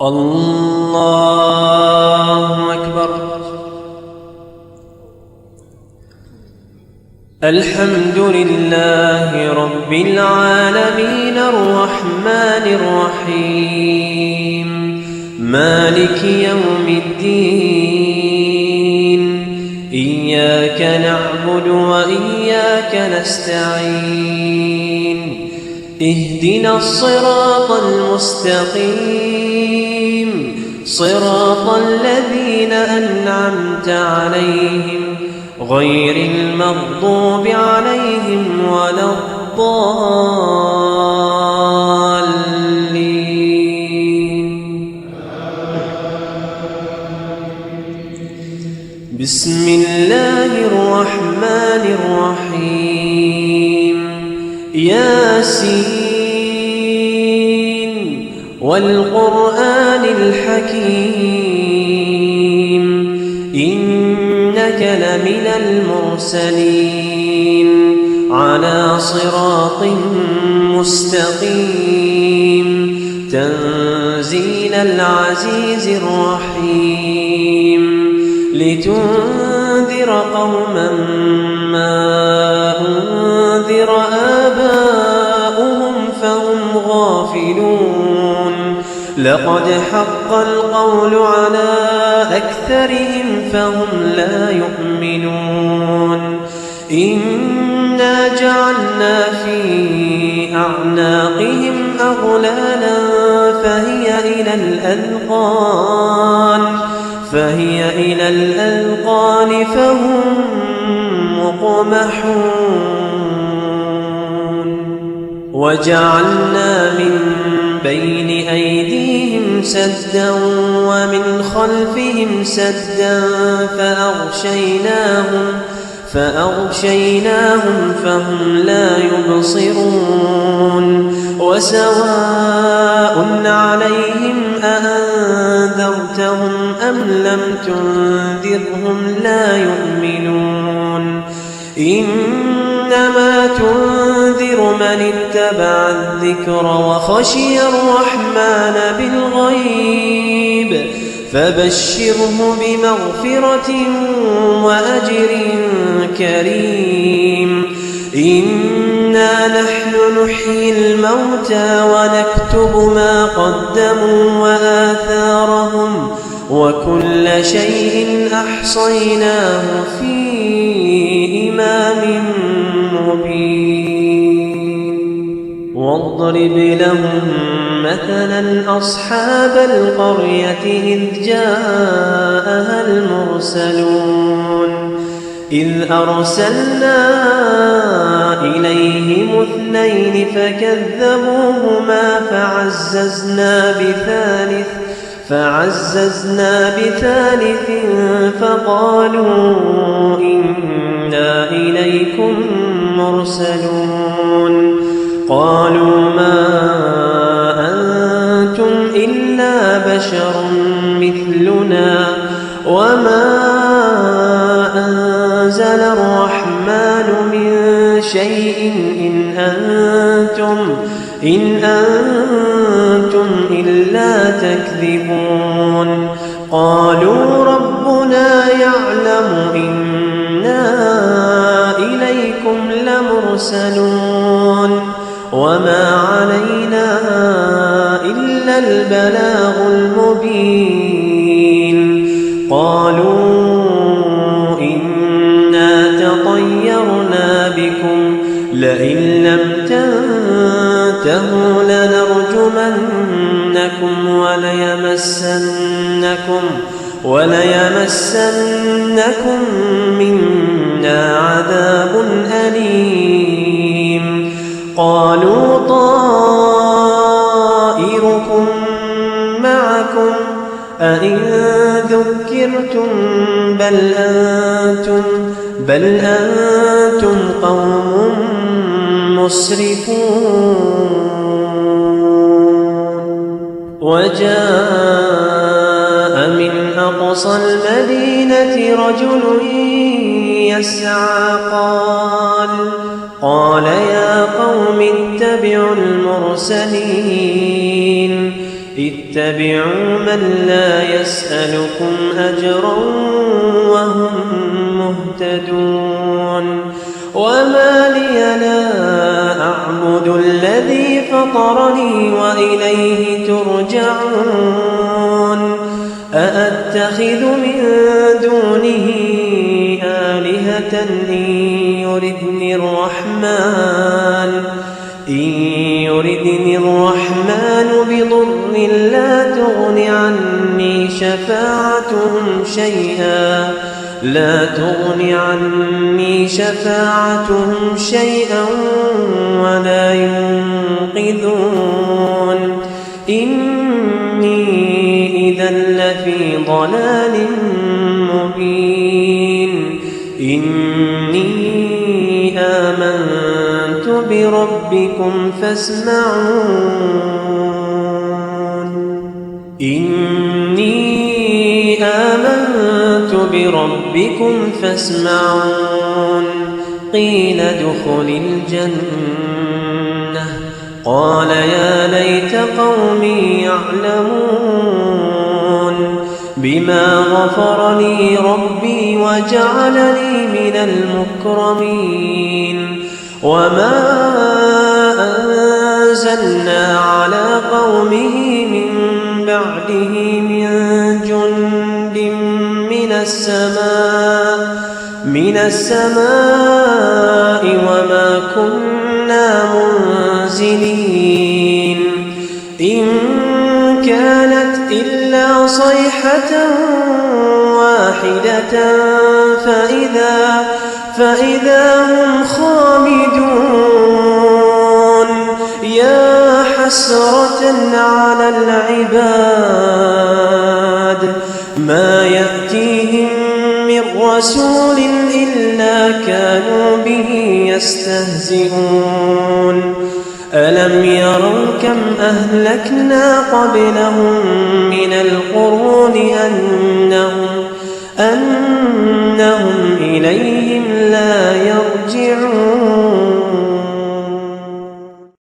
الله أكبر. الحمد لله رب العالمين الرحمن الرحيم مالك يوم الدين إياك نعبد وإياك نستعين اهدنا الصراط المستقيم صراط الذين أنعمت عليهم غير المغضوب عليهم ولا الضالين. بسم الله الرحمن الرحيم ياسين والقرآن الحكيم إنك لمن المرسلين على صراط مستقيم تنزيل العزيز الرحيم لتنذر قوما ما أنذر آباؤهم فهم غافلون لقد حق القول على أكثرهم فهم لا يؤمنون إنا جعلنا في أعناقهم أغلالا فهي إلى الأذقان فهم مقمحون وجعلنا من بين أيديهم سدا ومن خلفهم سدا فأغشيناهم فهم لا يبصرون وسواء عليهم أأنذرتهم أم لم تنذرهم لا يؤمنون إنما تنذر من اتبع الذكر وخشي الرحمن بالغيب فبشره بمغفرة وأجر كريم إنا نحن نحيي الموتى ونكتب ما قدموا وآثارهم وكل شيء أحصيناه في إمام مبين واضرب لهم مثلا أصحاب القرية إذ جاءها المرسلون إذ أرسلنا إليهم اثنين فكذبوهما فعززنا بثالث فقالوا إنا إليكم مرسلون قالوا ما أنتم إلا بشر مثلنا وما أنزل الرحمن من شيء إن أنتم إلا تكذبون قالوا ربنا يعلم إنا إليكم لمرسلون وما علينا إلا البلاغ المبين قالوا إنا تطيرنا بكم لئن لم تنتهوا لنرجمنكم وليمسنكم منا عذاب أليم قالوا طائركم معكم أئن ذكرتم بل أنتم قوم مسرفون وجاء من أقصى المدينة رجل يسعى قال يا قوم اتبعوا المرسلين اتبعوا من لا يسألكم أجرا وهم مهتدون وما لي لا أعبد الذي فطرني وإليه ترجعون أأتخذ من دونه آلهة إن يردني الرحمن بضر لا تغن عني شفاعتهم شيئا ولا ينقذون إني إذا لفي ضلال مبين إني آمنت بربكم فاسمعون قيل ادخل الجنة قال يا ليت قومي يعلمون بما غفر لي ربي وجعلني من المكرمين وما أنزلنا على قومه من بعده من جند من السماء وما كنا منزلين إن كانت إلا صيحة واحدة فإذا هم خامدون يا حسرة على العباد ما يأتيهم من رسول إلا كانوا به يستهزئون ألم يروا كم أهلكنا قبلهم من القرون أنهم إليهم لا يرجعون